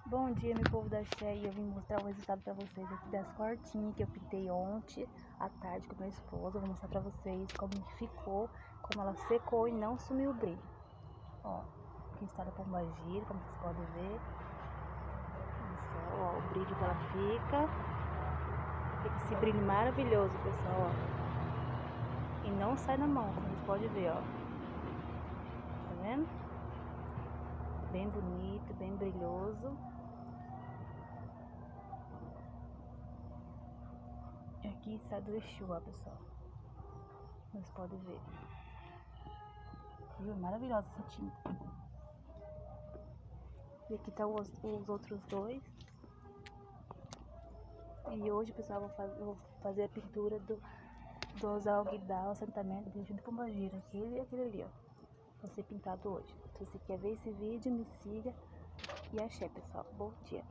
Bom dia, meu povo da Xé, e eu vim mostrar o resultado pra vocês aqui das cortinhas que eu pintei ontem à tarde com meu esposo. Eu vou mostrar pra vocês como ficou, como ela secou e não sumiu o brilho. Ó, aqui está a pombagira, como vocês podem ver. Olha só, ó, o brilho que ela fica. Fica esse brilho maravilhoso, pessoal, ó. E não sai na mão, como vocês podem ver, ó. Tá vendo? Bem bonito, bem brilhoso. Aqui está do Exu, ó, pessoal. Vocês podem ver. Viu? Maravilhosa essa tinta. E aqui tá os outros dois. E hoje, pessoal, eu vou fazer a pintura dos alguidar, o assentamento do Exu de Pombagira. Aquele e aquele ali, ó. Vai ser pintado hoje. Se você quer ver esse vídeo, me siga. E axé, pessoal. Bom dia.